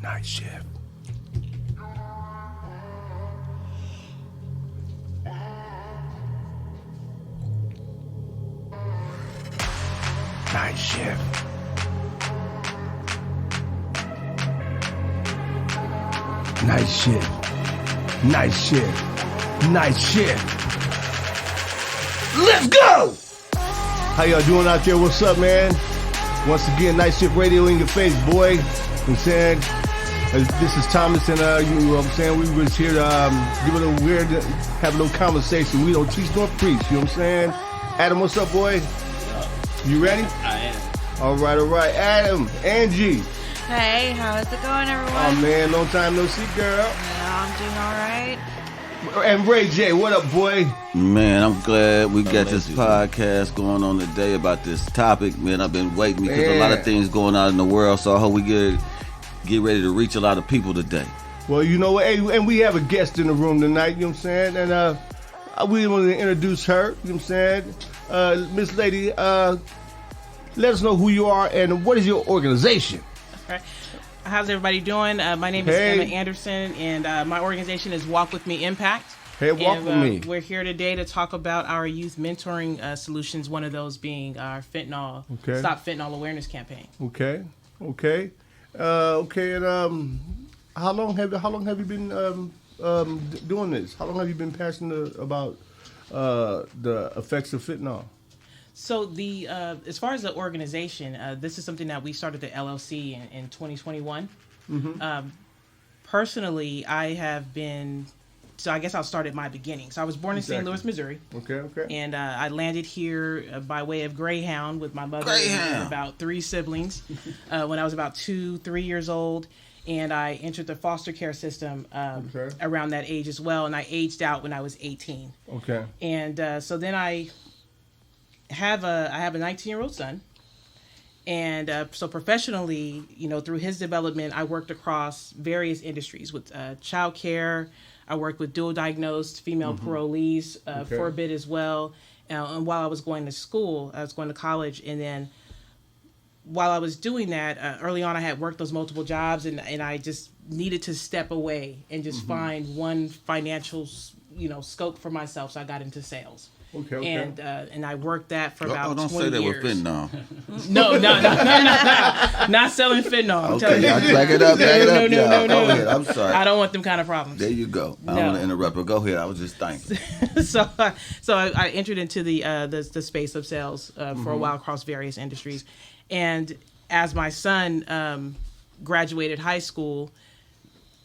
Night shift. Night shift. Night shift. Night shift. Night shift. Let's go! How y'all doing out there? What's up, man? Once again, Night Shift Radio in your face, boy. You know what I'm saying? This is Thomas, and you know what I'm saying? We was here to give it a weird, have a little conversation. We don't teach nor preach, you know what I'm saying? Adam, what's up, boy? You ready? I am. All right. Adam, Angie. Hey, how's it going, everyone? Oh, man, long time no see, girl. Yeah, I'm doing all right. And Ray J, what up, boy? Man, I'm glad we got this podcast going on today about this topic. Man, I've been waiting because a lot of things going on in the world, so I hope we get ready to reach a lot of people today. Well, you know what? Hey, and we have a guest in the room tonight, you know what I'm saying? And we want to introduce her, you know what I'm saying? Miss Lady, let us know who you are and what is your organization? Okay. How's everybody doing? My name is Emma Anderson, and my organization is Walk With Me Impact. Hey, Walk With Me. We're here today to talk about our youth mentoring solutions, one of those being our Fentanyl, Stop Fentanyl Awareness campaign. Okay. And how long have you been doing this? How long have you been passionate about the effects of fentanyl? So the as far as the organization, this is something that we started the LLC in 2021. Mm-hmm. Personally, I have been. So I guess I'll start at my beginning. So I was born in St. Louis, Missouri. Okay. And I landed here by way of Greyhound with my mother and about 3 siblings when I was about 2-3 years old. And I entered the foster care system around that age as well. And I aged out when I was 18. Okay. And so then I have a 19-year-old son. And so professionally, you know, through his development, I worked across various industries with child care. I worked with dual diagnosed female parolees for a bit as well. And while I was going to school, I was going to college. And then while I was doing that, early on, I had worked those multiple jobs, and I just needed to step away and just find one financial, scope for myself. So I got into sales. Okay. And I worked that for about 20 years. Don't say that with fentanyl. No, not selling fentanyl. Okay, back it up. No. Go ahead. I'm sorry. I don't want them kind of problems. There you go. I don't want to interrupt, but go ahead. I was just thinking. So I entered into the space of sales for a while across various industries, and as my son graduated high school,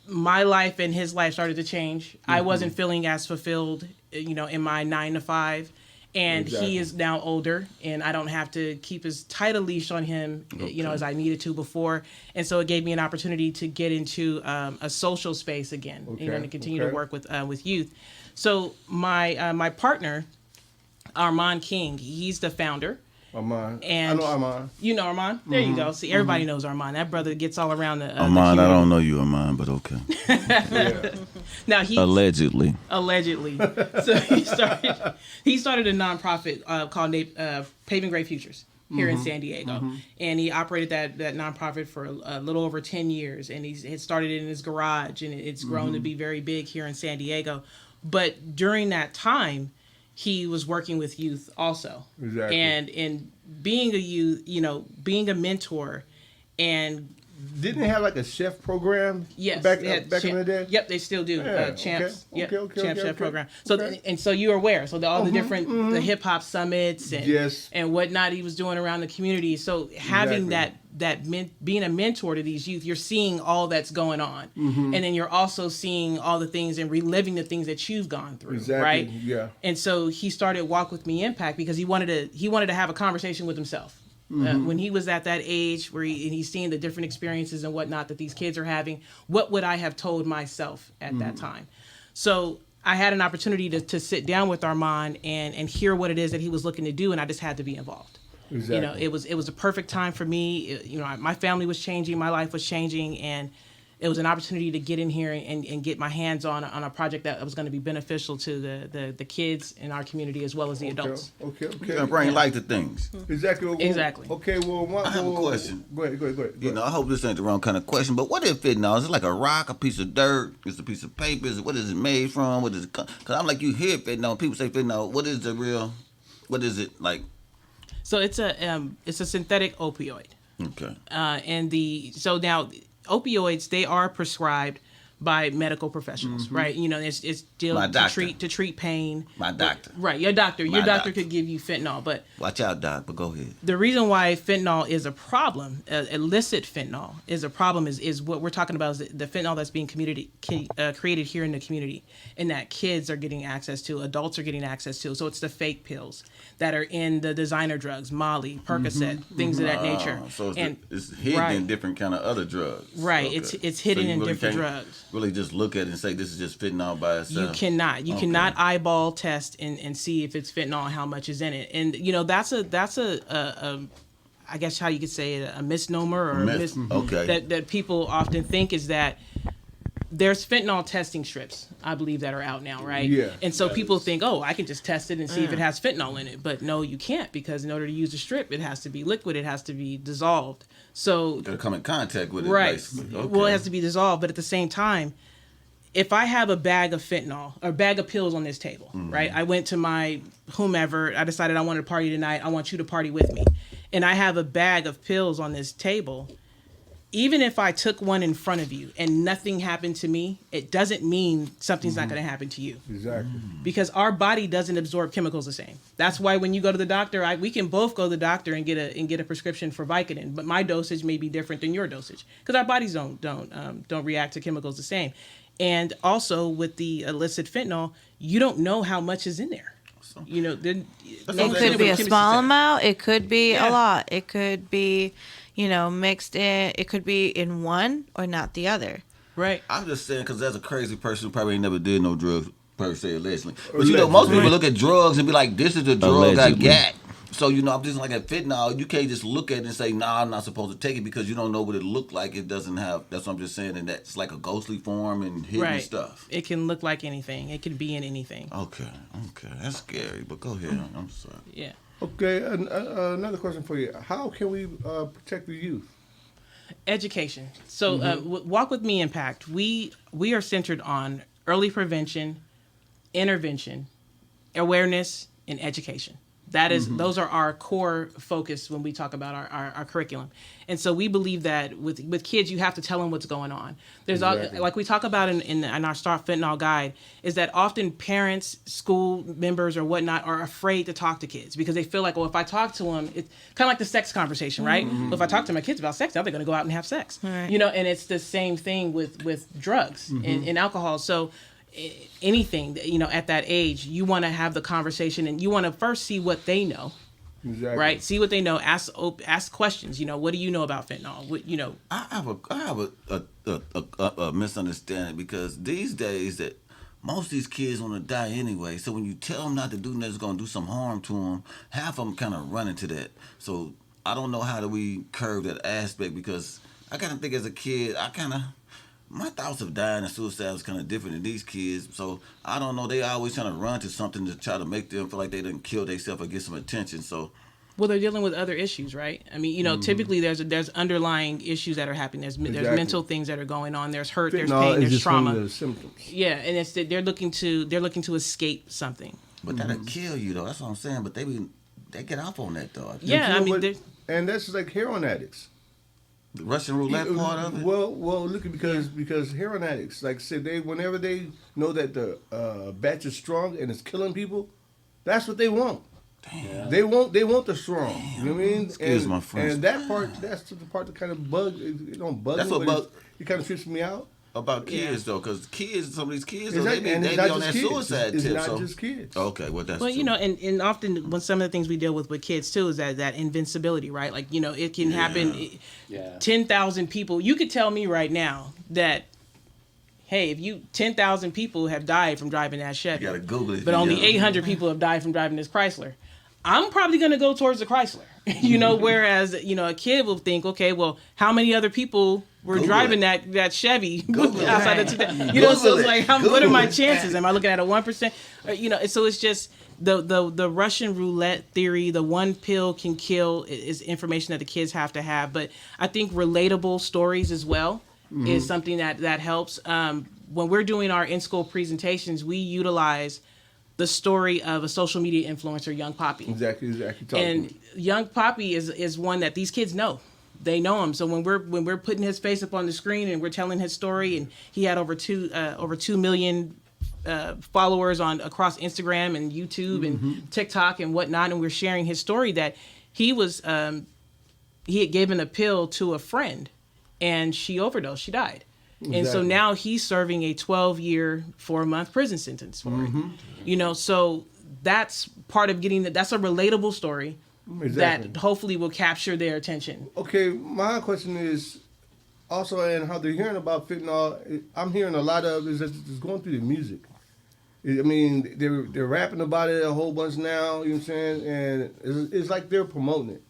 my life and his life started to change. I wasn't feeling as fulfilled, in my 9 to 5, and he is now older, and I don't have to keep as tight a leash on him, as I needed to before. And so it gave me an opportunity to get into a social space again, to continue to work with youth. So my partner, Armand King, he's the founder. Armand. And I know Armand. You know Armand? There you go. See, everybody knows Armand. That brother gets all around the Armand, I don't know you, Armand, but okay. Now Allegedly. So he started a nonprofit called Paving Great Futures here in San Diego. And he operated that nonprofit for a little over 10 years. And he started it in his garage, and it's grown to be very big here in San Diego. But during that time, he was working with youth also. Exactly. And being a youth, being a mentor, and didn't they have like a chef program? Yes, back in the day. Yep, they still do. Yeah, Champs. okay, Champ Chef program. So and so you were aware. So all the different the hip hop summits and whatnot he was doing around the community. So having being a mentor to these youth, you're seeing all that's going on, and then you're also seeing all the things and reliving the things that you've gone through. Exactly. Right. Yeah. And so he started Walk With Me Impact because he wanted to have a conversation with himself. When he was at that age where he's seeing the different experiences and whatnot that these kids are having, what would I have told myself at that time? So I had an opportunity to sit down with Armand and hear what it is that he was looking to do, and I just had to be involved. Exactly. It was a perfect time for me. My family was changing, my life was changing, and it was an opportunity to get in here and get my hands on a project that was going to be beneficial to the kids in our community as well as the adults. Okay. You gotta bring light to things. Exactly. Exactly. Okay. Well, I have a question. Go ahead. You know, I hope this ain't the wrong kind of question, but what is fentanyl? Is it like a rock, a piece of dirt? Is it a piece of paper? What is it made from? What is it? Because I'm like, you hear fentanyl, people say fentanyl. What is the real? What is it like? So it's a synthetic opioid. Okay. So now opioids, they are prescribed by medical professionals, right? You know, it's still to treat pain. My doctor. Right, your doctor. My Your doctor doctor. could give you fentanyl, but Watch out, doc. But go ahead. the reason why fentanyl is a problem, illicit fentanyl is a problem, is what we're talking about is the fentanyl that's being created here in the community, and that kids are getting access to, adults are getting access to. So it's the fake pills that are in the designer drugs, Molly, Percocet, things of that nature. So and it's hidden in different kind of other drugs. right, Okay. it's hidden So you in really different can't drugs. Really just look at it and say this is just fentanyl by itself. You cannot. You cannot eyeball test and see if it's fentanyl and how much is in it. And you know that's a I guess how you could say it, a misnomer or Okay. that people often think is that there's fentanyl testing strips, I believe, that are out now, right? Yeah. And so people think, oh, I can just test it and see if it has fentanyl in it. But no, you can't, because in order to use a strip, it has to be liquid, it has to be dissolved. So Gotta come in contact with it. right. Basically. Okay. Well, it has to be dissolved, but at the same time, if I have a bag of fentanyl or a bag of pills on this table, right? I went to my whomever, I decided I wanted to party tonight. I want you to party with me. And I have a bag of pills on this table. Even if I took one in front of you and nothing happened to me, it doesn't mean something's not going to happen to you. Exactly. Because our body doesn't absorb chemicals the same. That's why when you go to the doctor, we can both go to the doctor and get a prescription for Vicodin, but my dosage may be different than your dosage because our bodies don't react to chemicals the same. And also with the illicit fentanyl, you don't know how much is in there. You know, It could be a small amount. It could be a lot. It could be, mixed in. It could be in one or not the other. Right. I'm just saying because there's a crazy person who probably ain't never did no drugs per se, allegedly. But most people look at drugs and be like, "This is the drug I got." So I'm just like at fentanyl. You can't just look at it and say, "Nah, I'm not supposed to take it," because you don't know what it looked like. It doesn't have. That's what I'm just saying, and that's like a ghostly form and hidden stuff. It can look like anything. It can be in anything. Okay, that's scary. But go ahead. I'm sorry. Yeah. Okay. Another question for you: how can we protect the youth? Education. So Walk With Me Impact. We are centered on early prevention, intervention, awareness, and education. That is, those are our core focus when we talk about our curriculum. And so we believe that with kids, you have to tell them what's going on. There's like we talk about in our Start Fentanyl guide, is that often parents, school members or whatnot are afraid to talk to kids because they feel like, well, if I talk to them, it's kind of like the sex conversation, right? Well, if I talk to my kids about sex, now they're going to go out and have sex. Right. And it's the same thing with drugs and alcohol. So anything, at that age, you want to have the conversation and you want to first see what they know. Exactly. Right. See what they know. Ask questions. What do you know about fentanyl? I have a misunderstanding because these days that most of these kids want to die anyway. So when you tell them not to do nothing, it's going to do some harm to them. Half of them kind of run into that. So I don't know how do we curb that aspect because I kind of think as a kid, my thoughts of dying and suicide was kind of different than these kids. So I don't know. They always trying to run to something to try to make them feel like they didn't kill themselves or get some attention. So, well, they're dealing with other issues, right? I mean, typically there's underlying issues that are happening. There's mental things that are going on. There's hurt. There's pain. There's trauma. One of the symptoms. Yeah, and they're looking to escape something. But that'll kill you though. That's what I'm saying. But they get off on that though. Yeah, and that's like heroin addicts. The Russian roulette part of it? Well, look, because heroin addicts, like I said, whenever they know that the batch is strong and it's killing people, that's what they want. Damn. They want the strong. Damn. You know what I mean? Excuse my French. And that part, that's the part that kind of bug. It don't bug that's me, what but it kind of trips me out. About kids though, because some of these kids, exactly. they be on that kids. suicide it's tip. It's not just kids. Okay, well that's well, true. and often when some of the things we deal with kids too is that invincibility, right? Like it can happen. 10,000 people. You could tell me right now that, hey, if 10,000 people have died from driving that Chevy, you gotta Google it, but only 800 people have died from driving this Chrysler. I'm probably going to go towards the Chrysler, whereas, a kid will think, okay, well, how many other people we're Google driving it. that Chevy Google outside it. of today. You know, so it's like, what are my Google it. chances? Am I looking at a 1%? You know, so it's just the Russian roulette theory. The one pill can kill is information that the kids have to have. But I think relatable stories as well is something that helps. When we're doing our in-school presentations, we utilize the story of a social media influencer, Young Poppy. Exactly. And Young Poppy is one that these kids know. They know him. So when we're putting his face up on the screen and we're telling his story, and he had over 2 million followers across Instagram and YouTube and TikTok and whatnot, and we're sharing his story that he had given a pill to a friend, and she overdosed. She died. Exactly. And so now he's serving a 12-year, 4-month prison sentence for it. You know, so that's part of that's a relatable story Exactly. that hopefully will capture their attention. Okay, my question is also, and how they're hearing about fentanyl. I'm hearing a lot of is just it's going through the music. I mean, they're rapping about it a whole bunch now. You know what I'm saying? And it's like they're promoting it.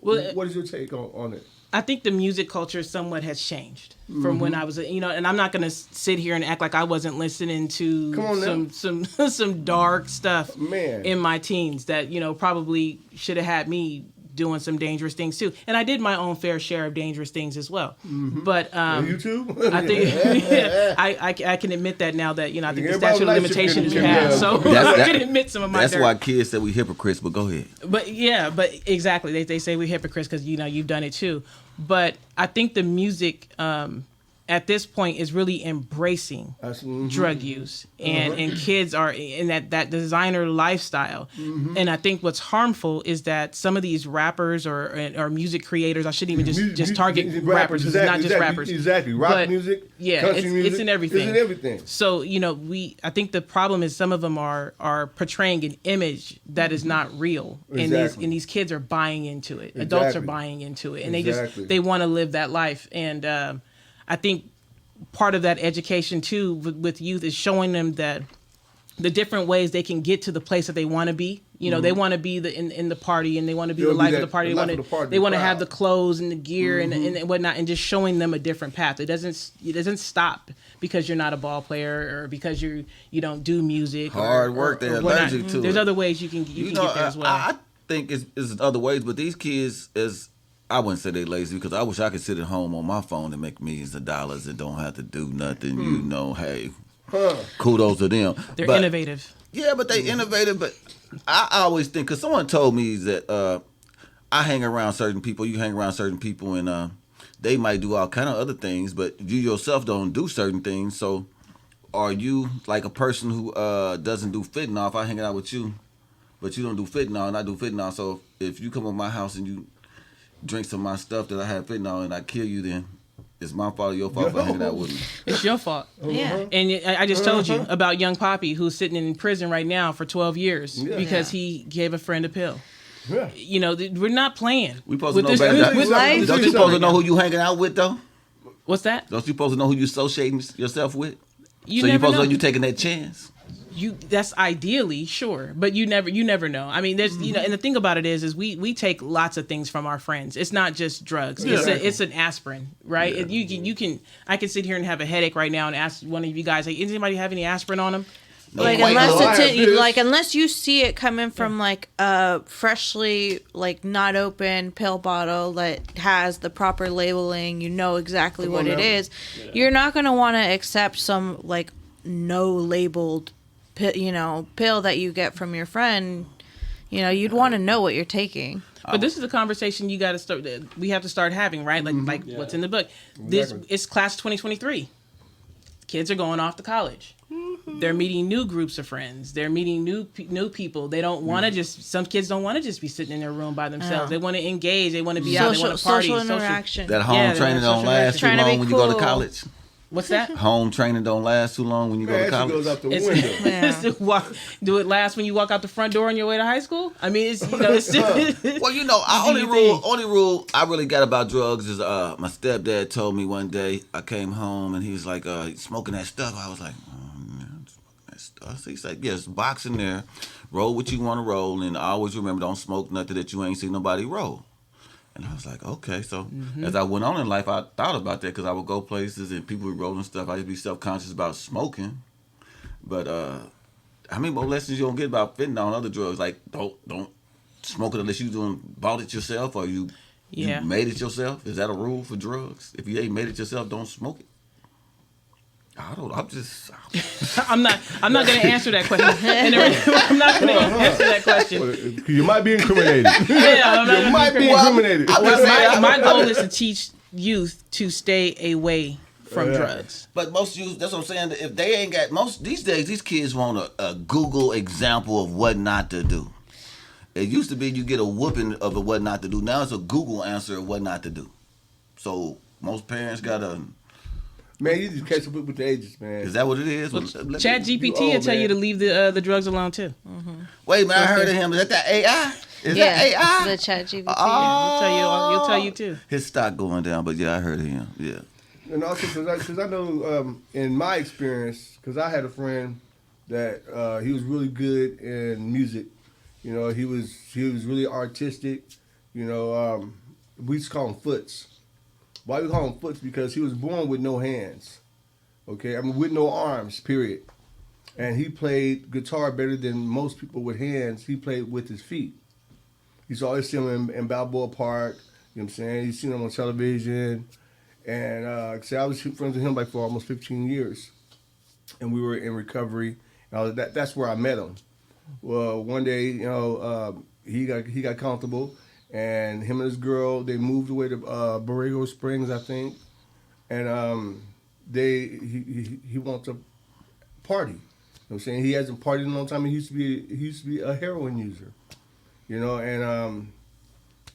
Well, What is your take on it? I think the music culture somewhat has changed from when I was, and I'm not going to sit here and act like I wasn't listening to some dark stuff in my teens that, probably should have had me doing some dangerous things too. And I did my own fair share of dangerous things as well. But You too? I think I can admit that now that, I think the statute of limitation is passed. So I can admit some of my That's dirt. why kids say we hypocrites, but go ahead. But exactly. They say we're hypocrites because, you've done it too. But I think the music at this point is really embracing drug use and kids are in that designer lifestyle. And I think what's harmful is that some of these rappers or music creators, I shouldn't even just target rappers. It's not just rappers. Exactly. Rock music, country music. It's in everything. It's in everything. So, I think the problem is some of them are portraying an image that is not real. Exactly. And these kids are buying into it. Adults are buying into it. And they want to live that life. And I think part of that education too with youth is showing them that the different ways they can get to the place that they want to be. They want to be in the party, and they want to be the life of the party. They want to have the clothes and the gear and whatnot, and just showing them a different path. It doesn't stop because you're not a ball player or because you don't do music. Hard work. They're allergic to it. There's other ways you can get there as well. I think it's other ways, but these kids I wouldn't say they're lazy because I wish I could sit at home on my phone and make millions of dollars and don't have to do nothing. Hey, kudos to them. They're innovative. Yeah, but they innovative. But I always think, because someone told me that I hang around certain people, you hang around certain people, and they might do all kind of other things, but you yourself don't do certain things. So are you like a person who doesn't do fentanyl? If I hang out with you, but you don't do fentanyl and I do fentanyl, so if you come to my house and you drink some of my stuff that I have fentanyl and I kill you, then it's my fault or your fault for hanging out with me. It's your fault. Yeah. And I just told you about Young Poppy, who's sitting in prison right now for 12 years because he gave a friend a pill. Yeah. We're not playing. We supposed to know better. Don't you supposed to know who you hanging out with, though? What's that? Don't you supposed to know who you associating yourself with? You so you never supposed know. to know you taking that chance? That's ideally, sure, but you never know. I mean, there's and the thing about it is we take lots of things from our friends. It's not just drugs. Yeah. It's an asprin, right? Yeah. I can sit here and have a headache right now and ask one of you guys, like, does anybody have any asprin on them? No, unless you see it coming from like a freshly not open pill bottle that has the proper labeling, exactly what it is. Yeah. You're not going to want to accept some no labeled pill that you get from your friend. You'd want to know what you're taking. But this is a conversation you got to start. We have to start having, right? What's in the book. Exactly. It's class 2023. Kids are going off to college. They're meeting new groups of friends. They're meeting new people. They don't want to some kids don't want to just be sitting in their room by themselves. They want to engage. They want to be out. They want to party. Social interaction. That home training don't last too long when you go to college. What's that? Home training don't last too long when you go to college. Goes out the window. Do it last when you walk out the front door on your way to high school? I mean, it's Well, only rule I really got about drugs is my stepdad told me one day. I came home and he was like, smoking that stuff. I was like, man, smoking that stuff. He's like, yes, box in there, roll what you want to roll, and always remember, don't smoke nothing that you ain't seen nobody roll. And I was like, okay. So as I went on in life, I thought about that because I would go places and people would roll and stuff. I used to be self-conscious about smoking. But how many more lessons you don't get about fentanyl and other drugs? Like, don't smoke it unless you bought it yourself or you made it yourself. Is that a rule for drugs? If you ain't made it yourself, don't smoke it. I don't. I'm just. I'm not going to answer that question. I'm not going to answer that question. You might be incriminated. You might be incriminated. My goal is to teach youth to stay away from drugs. But most youth, that's what I'm saying. If they ain't got most these days, these kids want a Google example of what not to do. It used to be you get a whooping of what not to do. Now it's a Google answer of what not to do. So most parents got a. Man, you just catch up with the ages, man. Is that what it is? Chat GPT will tell you to leave the drugs alone too. Wait, man, I heard of him. Is that AI? Is that AI? The Chat GPT. He'll tell you too. His stock going down, but yeah, I heard of him. Yeah. And also because I know in my experience, because I had a friend that he was really good in music. You know, he was really artistic. You know, we used to call him Foots. Why we call him Foots? Because he was born with no hands. Okay, I mean with no arms. Period. And he played guitar better than most people with hands. He played with his feet. You used to always see him in Balboa Park. You know what I'm saying? You seen him on television. And I was friends with him for almost 15 years. And we were in recovery. That's where I met him. Well, one day, you know, he got comfortable, and him and his girl, they moved away to Borrego Springs, I think. And he wants to party. You know what I'm saying? He hasn't partied in a long time. He used to be a heroin user. You know, and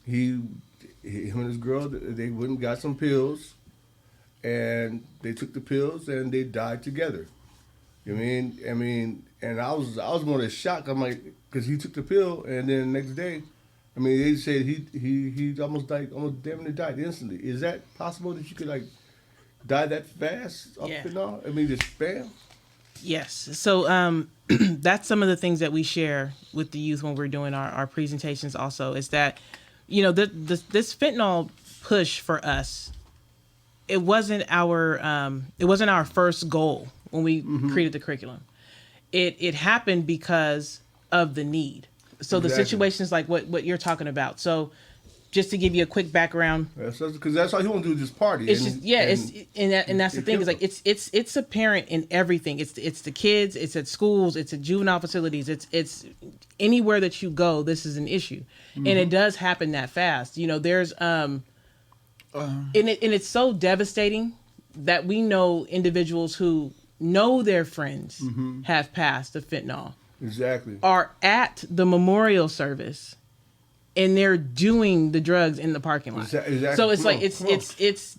him and his girl, they went and got some pills, and they took the pills and they died together. You know what I mean, and I was more than shocked. I'm like, because he took the pill, and then the next day, I mean, they said he almost damn near died instantly. Is that possible that you could like die that fast? I mean, just bam. Yes. So that's some of the things that we share with the youth when we're doing our presentations. Also, is that this fentanyl push for us. It wasn't our first goal when we created the curriculum. It happened because of the need. So the situations like what you're talking about. So just to give you a quick background, because that's all he want to do is just party. It's and that's the thing is like it's apparent in everything. It's the kids. It's at schools. It's at juvenile facilities. It's anywhere that you go. This is an issue, and it does happen that fast. You know, there's and it's so devastating that we know individuals who know their friends have passed of fentanyl. Exactly. Are at the memorial service, and they're doing the drugs in the parking lot. Exactly. So it's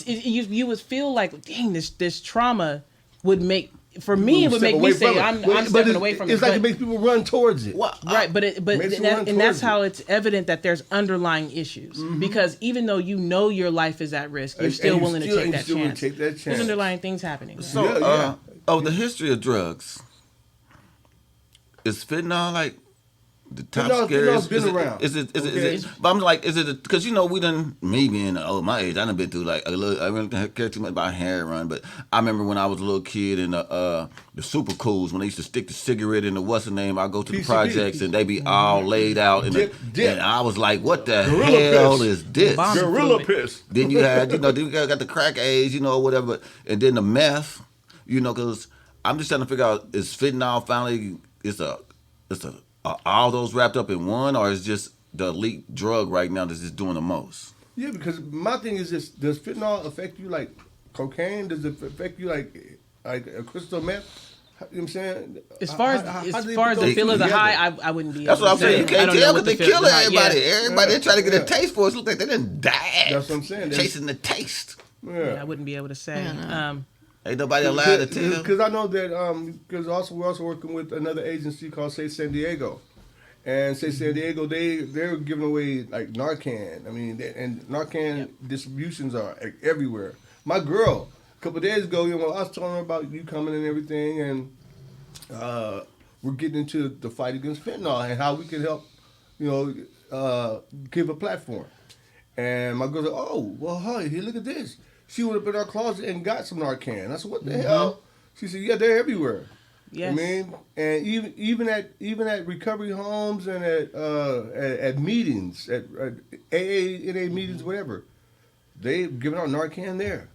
you would feel like, dang, this trauma would make. For me, it would make me say, I'm stepping away from it. It's like it makes people run towards it. Right, and that's how it's evident that there's underlying issues. Because even though you know your life is at risk, you're still willing to take that chance. There's underlying things happening. So, the history of drugs, is fentanyl like the top scariest? Fentanyl's been around. Is it? But I'm like, is it? Because we done. Me being my age, I done been through like a little. I really don't care too much about heroin, but I remember when I was a little kid in the super cools when they used to stick the cigarette in the what's the name. I go to the projects and they be all laid out and I was like, what the hell is this? Gorilla piss. Then you had then you got the crack age, whatever, and then the meth, because I'm just trying to figure out, is fentanyl finally all those wrapped up in one, or is just the elite drug right now that's just doing the most? Yeah, because my thing is this: does fentanyl affect you like cocaine? Does it affect you like a crystal meth? You know what I'm saying? As far as the feel of the high, I wouldn't be. That's what I'm saying. You can't tell because they kill everybody. Yeah. Everybody trying to get a taste for it. It looks like they didn't die. That's what I'm saying. Chasing the taste. Yeah. I wouldn't be able to say. Ain't nobody allowed to tell. Because I know that because we're also working with another agency called Say San Diego, and Say San Diego they're giving away like Narcan. I mean, and Narcan distributions are everywhere. My girl, a couple of days ago, I was telling her about you coming and everything, and we're getting into the fight against fentanyl and how we can help, give a platform. And my girl's like, oh, well, hey, here, look at this. She went up in our closet and got some Narcan. I said, what the hell? She said, yeah, they're everywhere. Yes. I mean, and even at recovery homes and at meetings, at AA, NA meetings, whatever, they giving out Narcan there.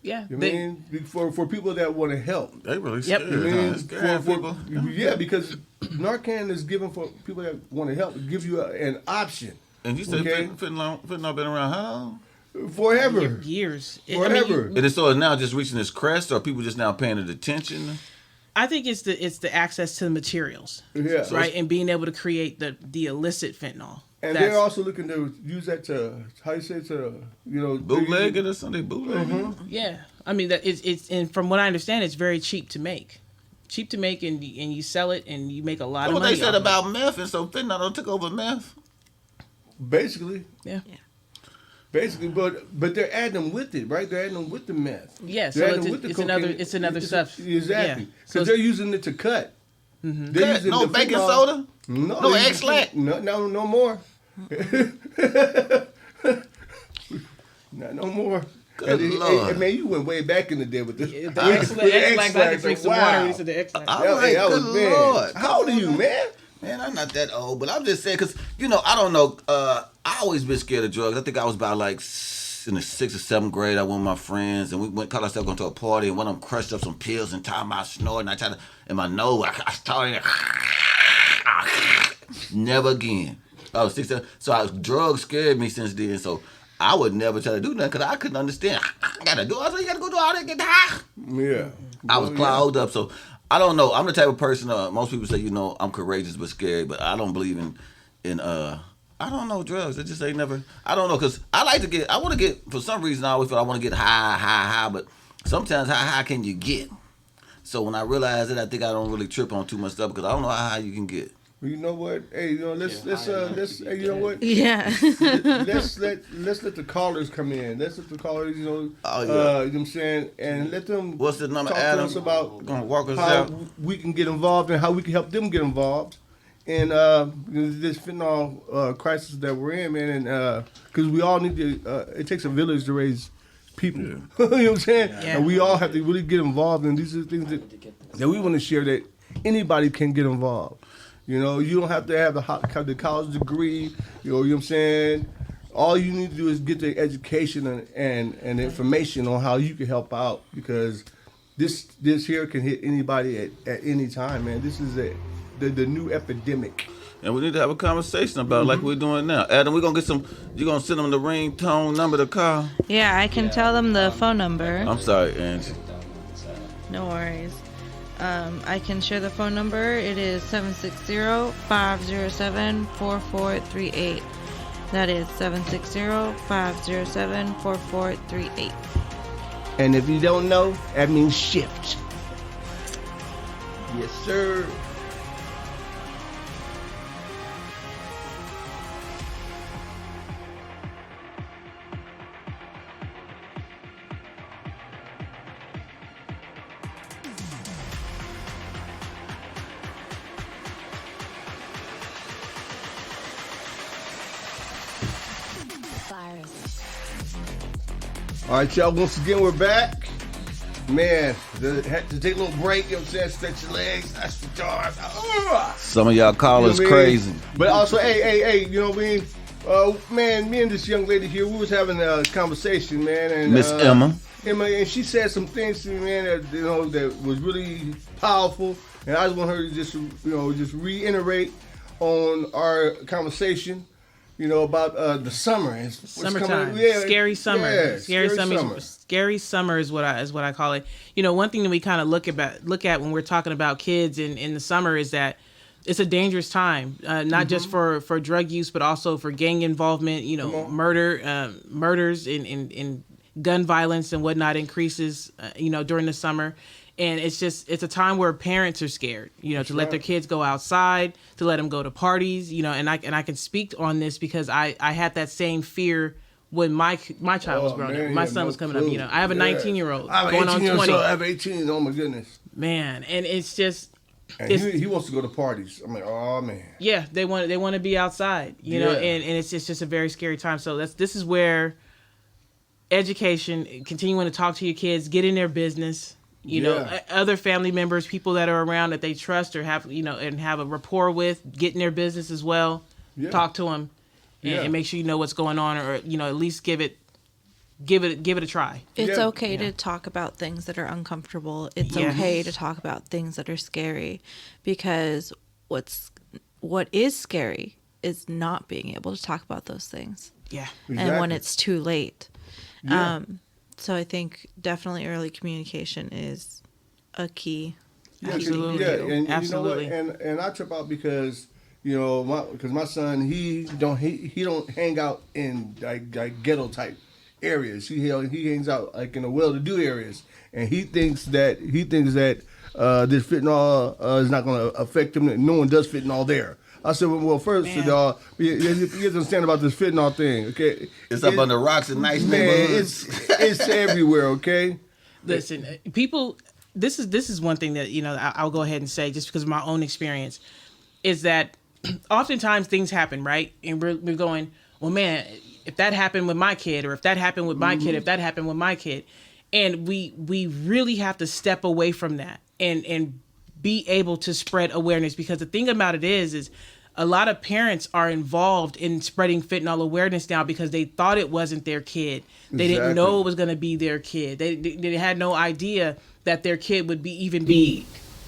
Yeah. I mean, for people that want to help. They really Yep. scared. I mean, Huh? Scared people. yeah, because Narcan is given for people that want to help. Give you an option. And you said Okay. fentanyl been around how long? Forever. Years. Forever. And so it's now just reaching its crest, or people just now paying it attention? I think it's the access to the materials, Yeah. right, and being able to create the illicit fentanyl. And they're also looking to use that to, how you say, to, Bootleg it or something? Bootleg it? Yeah, I mean that it's and from what I understand, it's very cheap to make. And you sell it and you make a lot of What money. they said off of about meth, and so fentanyl took over meth. Basically. Yeah. Basically, but they're adding them with it, right? They're adding them with the meth. Yeah, so They're adding them it's cocaine. another stuff. Exactly. Yeah. Because So they're using it to cut. Mm-hmm. They're Cut? using No the baking fentanyl- soda? No, No they're using- X-Lax? No more. No more. Good And Lord. man, you went way back in the day with this. The with X-Lax, I could drink some water Wow. when you said the X-Lax. I'm like, good man. Lord. How old are you, man? Man, I'm not that old, but I'm just saying, because, I don't know. I always been scared of drugs. I think I was about like in the 6th or 7th grade. I went with my friends, and we caught ourselves going to a party, and one of them crushed up some pills and talking about snorting. I tried to, in my nose, I started, never again. I was 6, 7, so drugs scared me since then, so I would never try to do nothing, because I couldn't understand. I got to do it. I said, you got to go do all that, get high. Yeah. I was clogged up, so I don't know. I'm the type of person. Most people say, I'm courageous but scary, but I don't believe in I don't know, drugs. It just ain't never. I don't know, because I want to get. For some reason, I always feel I want to get high, but sometimes how high can you get? So when I realize it, I think I don't really trip on too much stuff, because I don't know how high you can get. Well, you know what? Hey, let's hey, you know what? Yeah. let's let the callers come in. Let's let the callers, Oh, yeah. you know what I'm saying, and let them What's the number, talk Adam? to us about Gonna walk us how out. we can get involved and how we can help them get involved in this fentanyl crisis that we're in, man. And because we all need to, it takes a village to raise people. Yeah. You know what I'm saying? Yeah. And we all have to really get involved. And these are the things that we want to share, that anybody can get involved. You don't have to have the college degree. You know what I'm saying? All you need to do is get the education and information on how you can help out, because this here can hit anybody at any time, man. This is the new epidemic. And we need to have a conversation about it like we're doing now. Adam, we're going to get you're going to send them the ringtone number to call? Yeah, I can tell them the phone number. I'm sorry, Angie. No worries. I can share the phone number. It is 760-507-4438. That is 760-507-4438. And if you don't know, that means shift. Yes, sir. All right, y'all. Once again, we're back. Man, had to take a little break. You know what I'm saying? Stretch your legs. That's the charge. Some of y'all callers You know what I mean? crazy. But also, hey, you know what I mean? Man, me and this young lady here, we was having a conversation, man. And Miss Emma. Emma, and she said some things to me, man, that that was really powerful. And I just want her to just reiterate on our conversation. About the summer. What's Summertime, coming. Yeah, scary summer, yeah, scary summer. Scary summer is what I call it. One thing that we kind of look at when we're talking about kids in the summer is that it's a dangerous time, not just for drug use, but also for gang involvement. Murders and gun violence and whatnot increases. During the summer. And it's a time where parents are scared, to let their kids go outside, to let them go to parties, and I can speak on this because I had that same fear when my child was growing up. My son was coming up, I have a 19-year-old I'm going on 18 20. I have 18. Oh my goodness. Man, and it's just And he wants to go to parties. I'm like, oh man. Yeah, they want to be outside, you know, Yeah. and it's just a very scary time. So this is where education, continuing to talk to your kids, get in their business, you know, other family members, people that are around that they trust or have, you know, and have a rapport with, get in their business as well. Yeah. Talk to them and make sure you know what's going on, or, you know, at least give it a try. It's Yeah. okay to talk about things that are uncomfortable. It's okay to talk about things that are scary, because what is scary is not being able to talk about those things. Yeah. And when Exactly. it's too late. Yeah. So I think definitely early communication is a key. Absolutely. Yeah, and Absolutely. you know what? And I trip out because my son he don't hang out in like ghetto type areas. He hangs out like in the well-to-do areas, and he thinks that this fentanyl is not going to affect him. No one does fentanyl there. I said, well, first of all, you have to understand about this fentanyl thing, okay? It's up under rocks in nice Man, neighborhoods. it's everywhere, okay? Listen, people. This is one thing that, you know, I'll go ahead and say, just because of my own experience, is that oftentimes things happen, right? And we're going, well, man, if that happened with my kid, or if that happened with my kid, if that happened with my kid, and we really have to step away from that and be able to spread awareness, because the thing about it is a lot of parents are involved in spreading fentanyl awareness now because they thought it wasn't their kid. They didn't know it was going to be their kid. They had no idea that their kid would be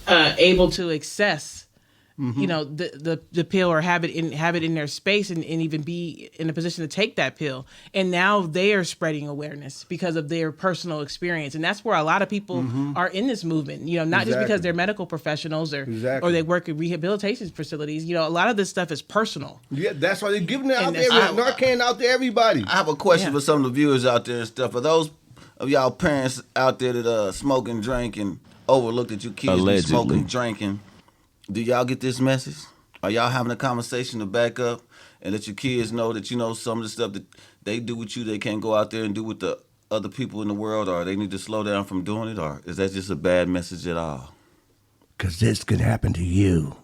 able to access, you know, the pill, or have it in their space, and even be in a position to take that pill. And now they are spreading awareness because of their personal experience. And that's where a lot of people are in this movement, you know, not just because they're medical professionals or they work in rehabilitation facilities. You know, a lot of this stuff is personal. Yeah, that's why they're giving it out And there. that's- Narcan out to everybody. I have a question for some of the viewers out there and stuff. For those of y'all parents out there that smoke and drink and overlook that you kids be Allegedly. smoking, drinking, do y'all get this message? Are y'all having a conversation to back up and let your kids know that, you know, some of the stuff that they do with you, they can't go out there and do with the other people in the world, or they need to slow down from doing it, or is that just a bad message at all? Because this could happen to you.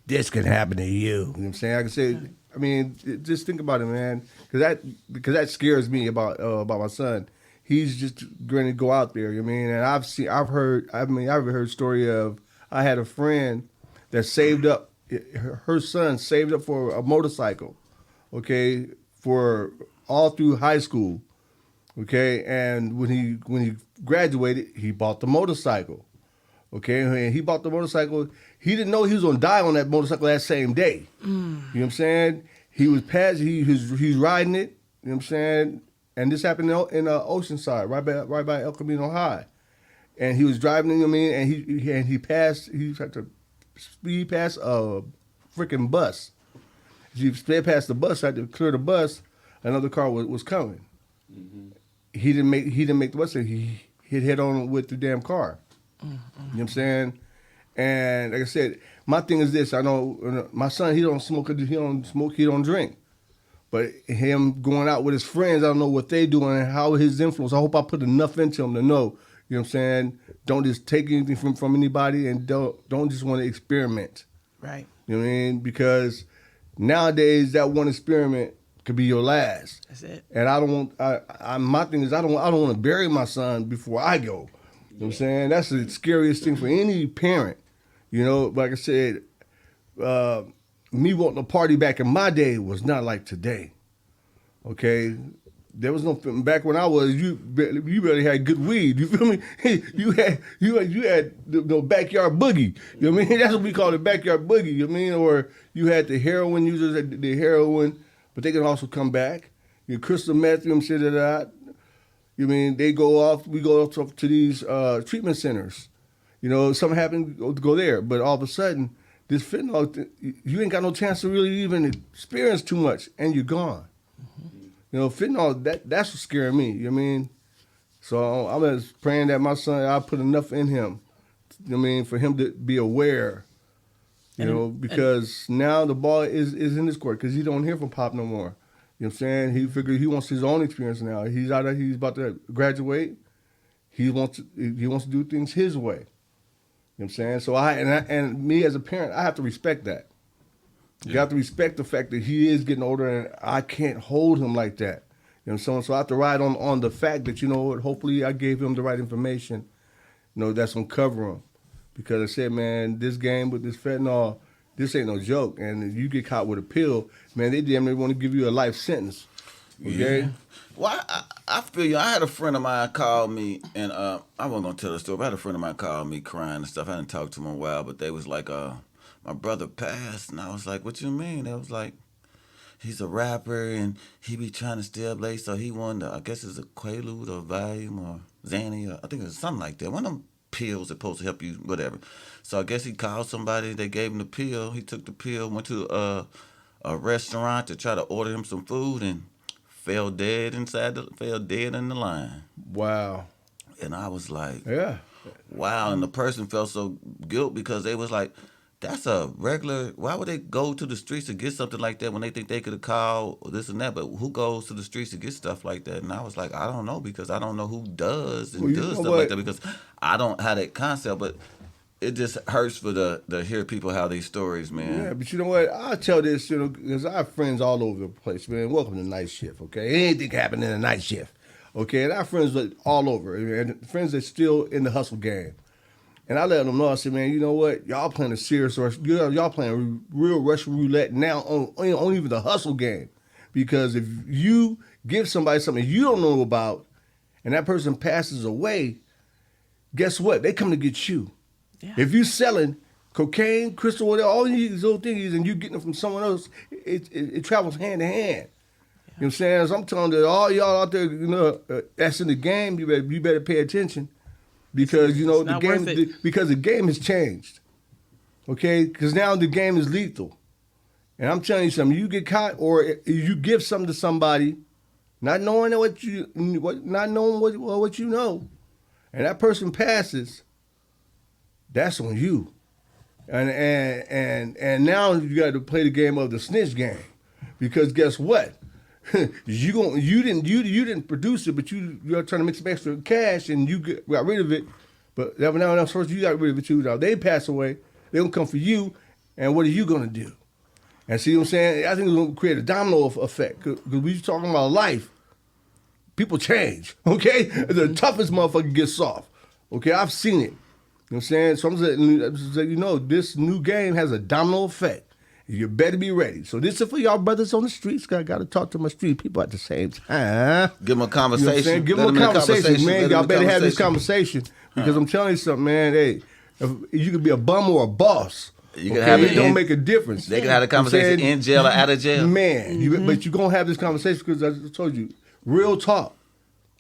This could happen to you. You know what I'm saying? I can say, I mean, just think about it, man. Because that scares me about my son. He's just going to go out there. You know what I mean? And I've heard a story of, I had a friend that saved up, her son saved up for a motorcycle, okay, for all through high school, okay, and when he graduated, he bought the motorcycle, okay, and he bought the motorcycle. He didn't know he was gonna die on that motorcycle that same day. You know what I'm saying? He was he's riding it. You know what I'm saying? And this happened in Oceanside, right by El Camino High. And he was driving, you know what I mean, and he had to speed past a freaking bus. He sped past the bus, had to clear the bus. Another car was coming. Mm-hmm. He didn't make the bus. He hit head on with the damn car. Mm-hmm. You know what I'm saying? And like I said, my thing is this. I know my son, he don't smoke, he don't drink. But him going out with his friends, I don't know what they doing and how his influence. I hope I put enough into him to know. You know what I'm saying? Don't just take anything from anybody, and don't just want to experiment. Right. You know what I mean? Because nowadays that one experiment could be your last. That's it. And I don't want. My thing is I don't want to bury my son before I go. You know what I'm saying? That's the scariest thing for any parent. You know, like I said, me wanting to party back in my day was not like today. Okay. There was no back when I was you barely had good weed. You feel me? You had the backyard boogie. You know what I mean? That's what we call it, backyard boogie. You know what I mean? Or you had the heroin users, the heroin, but they can also come back. Your crystal meth, you know what I'm saying? That you mean they go off? We go off to these treatment centers. You know, something happened, go there, but all of a sudden, this fentanyl, you ain't got no chance to really even experience too much, and you're gone. Mm-hmm. You know, fentanyl, that's what's scaring me, you know what I mean? So I'm just praying that my son, I put enough in him, you know what I mean, for him to be aware, because now the ball is in his court, because he don't hear from Pop no more. You know what I'm saying? He figured he wants his own experience now. He's out there, he's about to graduate. He wants to do things his way. what I'm saying? So and me as a parent, I have to respect that. You have to respect the fact that he is getting older and I can't hold him like that. You know what I'm saying? So I have to ride on the fact that, you know what, hopefully I gave him the right information, you know, that's going to cover him. Because I said, man, this game with this fentanyl, this ain't no joke. And if you get caught with a pill, man, they damn near want to give you a life sentence. Okay? Yeah. Well, I feel you. I had a friend of mine call me, and I wasn't going to tell the story, but I had a friend of mine call me crying and stuff. I hadn't talked to him in a while, but they was like, my brother passed. And I was like, what you mean? They was like, he's a rapper, and he be trying to stay up late, so he wanted, I guess it's a Quaalude or Valium or Xanny, or I think it's something like that. One of them pills that supposed to help you, whatever. So I guess he called somebody, they gave him the pill. He took the pill, went to a restaurant to try to order him some food, and fell dead in the line. Wow. And I was like, Yeah. wow. And the person felt so guilt because they was like, that's a regular, why would they go to the streets to get something like that when they think they could have called this and that? But who goes to the streets to get stuff like that? And I was like, I don't know, because I don't know who does and does stuff like that, because I don't have that concept. But it just hurts for to hear people how these stories, man. Yeah, but you know what? I'll tell this, you know, because I have friends all over the place, man. Welcome to night shift, okay? Anything happen in a night shift, okay? And I have friends all over, and friends that's still in the hustle game. And I let them know, I said, man, you know what? Y'all playing a serious rush. Y'all playing real Russian roulette now on even the hustle game. Because if you give somebody something you don't know about and that person passes away, guess what? They come to get you. Yeah. If you're selling cocaine, crystal, whatever, all these little things, and you're getting it from someone else, it travels hand in hand. Yeah. You know what I'm saying? So I'm telling you, all y'all out there, you know, that's in the game, you better pay attention. Because, you know, because the game has changed, okay? Because now the game is lethal. And I'm telling you something, you get caught or you give something to somebody, not knowing what you know, and that person passes, that's on you. And now you got to play the game of the snitch game. Because guess what? you didn't produce it, but you're trying to make some extra cash and you got rid of it. But now first you got rid of it too. Now they pass away, they gonna come for you, and what are you gonna do? And see what I'm saying? I think it's gonna create a domino effect because we talking about life. People change, okay? The toughest motherfucker gets soft, okay? I've seen it. You know what I'm saying? So I'm just saying, you know, this new game has a domino effect. You better be ready. So this is for y'all brothers on the streets. I got to talk to my street people at the same time. Give them a conversation. You know give them a conversation, man. Y'all better have this conversation because I'm telling you something, man. Hey, you could be a bum or a boss. You can have it. Don't make a difference. They can have a conversation in jail or out of jail. Man, but you're going to have this conversation because I told you, real talk.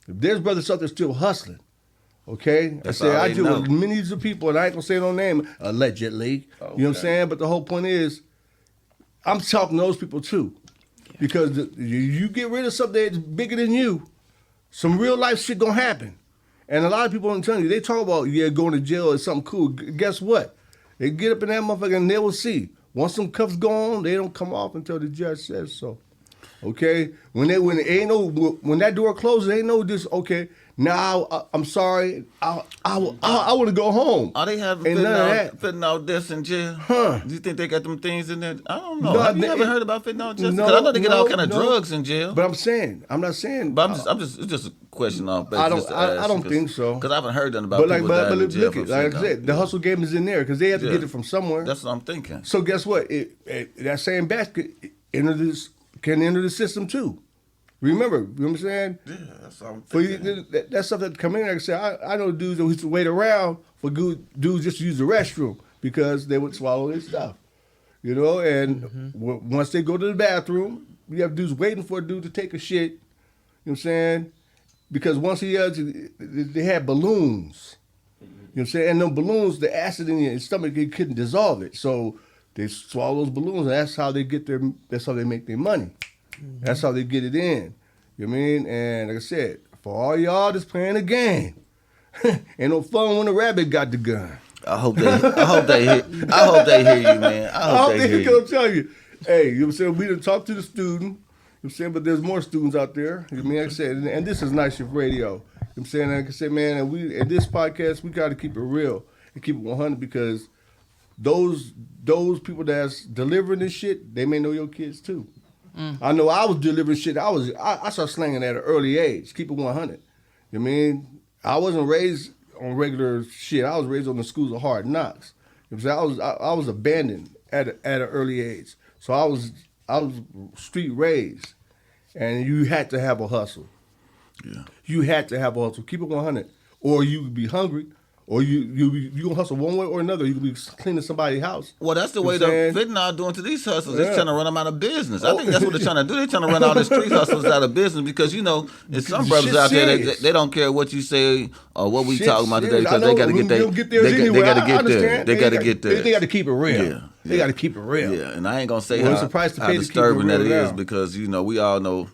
If there's brothers out there still hustling, okay? That's I deal with millions of people, and I ain't going to say no name, allegedly. Okay. You know what I'm saying? But the whole point is, I'm talking to those people too. Because you get rid of something that's bigger than you, some real life shit gonna happen. And a lot of people, I'm telling you, they talk about, going to jail is something cool. Guess what? They get up in that motherfucker and they will see. Once some cuffs go on, they don't come off until the judge says so. Okay? When that door closes, ain't no this, okay, now I'm sorry, I want to go home. Are they having fentanyl deaths in jail? Huh? Do you think they got them things in there? I don't know. No, have you ever heard about fentanyl deaths? Because I know they get all kind of drugs in jail. But I'm not saying. But it's just a question off. I don't think so. Because I haven't heard nothing about people dying in jail. Like I said, the hustle game is in there because they have to get it from somewhere. That's what I'm thinking. So guess what? That same basket can enter the system too. Remember, you know what I'm saying? Yeah, that's what I'm thinking. That stuff that come in there, like I said, I know dudes that used to wait around for good dudes just to use the restroom because they would swallow their stuff. You know, and once they go to the bathroom, you have dudes waiting for a dude to take a shit. You know what I'm saying? Because once he does, they had balloons. You know what I'm saying? And them balloons, the acid in your stomach, it couldn't dissolve it. So they swallow those balloons, and that's how they make their money. That's how they get it in. You know what I mean? And like I said, for all y'all that's playing the game, ain't no fun when the rabbit got the gun. I hope they hear you, man. I hope they hear you. Gonna tell you. Hey, you know what I'm saying? We done talked to the student. You know what I'm saying? But there's more students out there. You know what I mean? Like I said, and this is Night Shift Radio. You know what I'm saying? Like I said, man, and in this podcast, we got to keep it real. and keep it 100 because those people that's delivering this shit, they may know your kids too. I know I was delivering shit. I started slanging at an early age. Keep it 100. You know what I mean? I wasn't raised on regular shit. I was raised on the schools of hard knocks. You know what I'm saying? I was abandoned at an early age. So I was street raised, and you had to have a hustle. Yeah. You had to have a hustle. Keep it 100, or you would be hungry, or you gonna hustle one way or another. You could be cleaning somebody's house. Well, that's the You way know the what I'm fentanyl doing to these hustlers. Yeah. They're trying to run them out of business. I think that's what they're trying to do. They're trying to run all the street hustlers out of business because, there's some brothers Shit's out there serious. that they don't care what you say or what we Shit's talking about today serious. because I they know got to get they'll get theirs they anyway. got to I get there. understand. They got to get there. They got to keep it real. Yeah. They got to keep it real. Yeah, and I ain't gonna say Well, it's a price to how pay to keep it disturbing that real is now. because we all know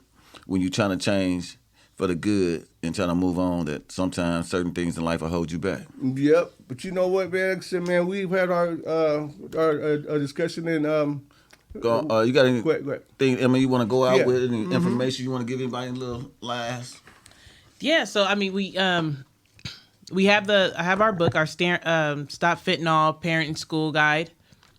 when you're trying to change for the good and trying to move on that sometimes certain things in life will hold you back. Yep, but you know what, man? Like I said, man, we've had our discussion and You got any Go ahead. thing? I mean, you want to go out Yeah. with any information you want to give anybody a little last? Yeah, so I mean, we have I have our book, our Stop Fentanyl Parent and School Guide.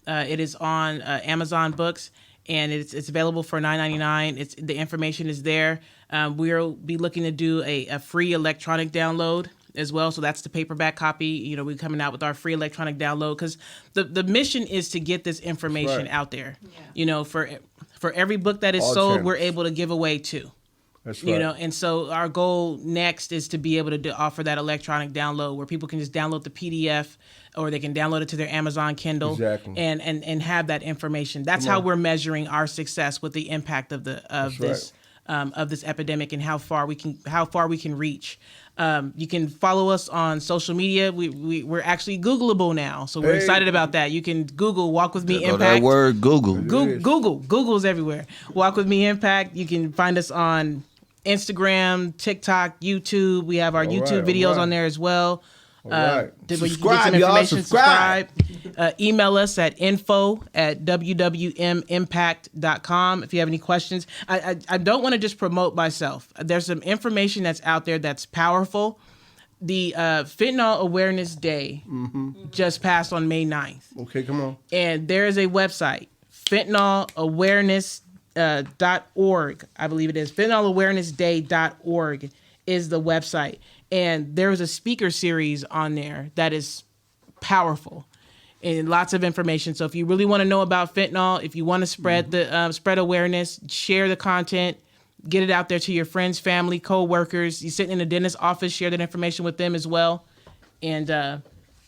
It is on Amazon Books, and it's available for $9.99. The information is there. We'll be looking to do a free electronic download as well. So that's the paperback copy. We're coming out with our free electronic download because the mission is to get this information Right. out there. Yeah. For every book that is All sold, channels. we're able to give away 2. That's right. And so our goal next is to be able to offer that electronic download where people can just download the PDF or they can download it to their Amazon Kindle Exactly. and have that information. That's how we're measuring our success with the impact of this epidemic and how far we can reach. You can follow us on social media. We're actually Googleable now, so we're Hey. excited about that. You can Google Walk With Me Go Impact. that word Google. Google's everywhere. Walk With Me Impact. You can find us on Instagram, TikTok, YouTube. We have our YouTube videos right. on there as well. All right. Where you can get Subscribe, some y'all. information. Subscribe. Email us at info@wwmimpact.com if you have any questions. I don't want to just promote myself. There's some information that's out there that's powerful. The Fentanyl Awareness Day just passed on May 9th. Okay, come on. And there is a website, fentanylawareness.org. I believe it is. Fentanylawarenessday.org is the website. And there is a speaker series on there that is powerful and lots of information. So if you really want to know about fentanyl, if you want to spread spread awareness, share the content, get it out there to your friends, family, co-workers. You sitting in a dentist's office, share that information with them as well. And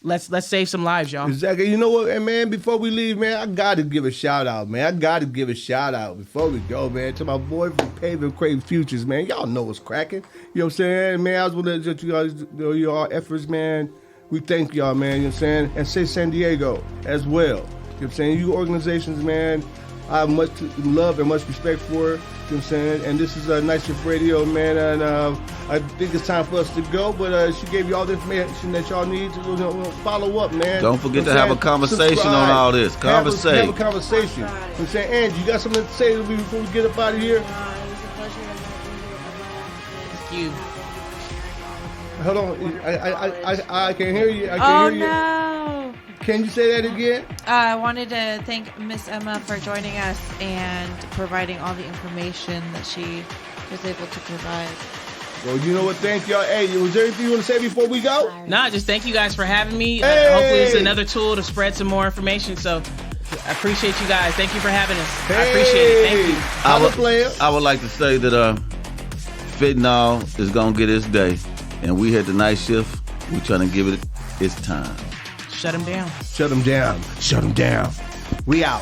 let's save some lives, y'all. Exactly. You know what, and man, before we leave, man, I got to give a shout out, man. I got to give a shout out before we go, man, to my boy from Paving Crave Futures, man. Y'all know what's cracking. You know what I'm saying? Man, I was want to just you guys, your efforts, man. We thank y'all, man. You know what I'm saying? And say San Diego as well. You know what I'm saying? You organizations, man, I have much love and much respect for. You know what I'm saying? And this is Night Shift Radio, man. And I think it's time for us to go. But she gave you all the information that y'all need to follow up, man. Don't forget You know to what have I'm a conversation saying? on all this. Have a Conversate. conversation. You know what I'm saying? Angie, you got something to say before we get up out of here? It was a pleasure to have you here at my office. Thank you. Hold on. I can hear you. I Oh, can hear you. no. Can you say that again? I wanted to thank Miss Emma for joining us and providing all the information that she was able to provide. Well, you know what? Thank y'all. Hey, was there anything you want to say before we go? Nah, just thank you guys for having me. Hey! Hopefully it's another tool to spread some more information. So I appreciate you guys. Thank you for having us. I appreciate it. Thank you. I would like to say that fentanyl is going to get its day. And we had the night shift. We're trying to give it its time. Shut them down. Shut them down. Shut them down. We out.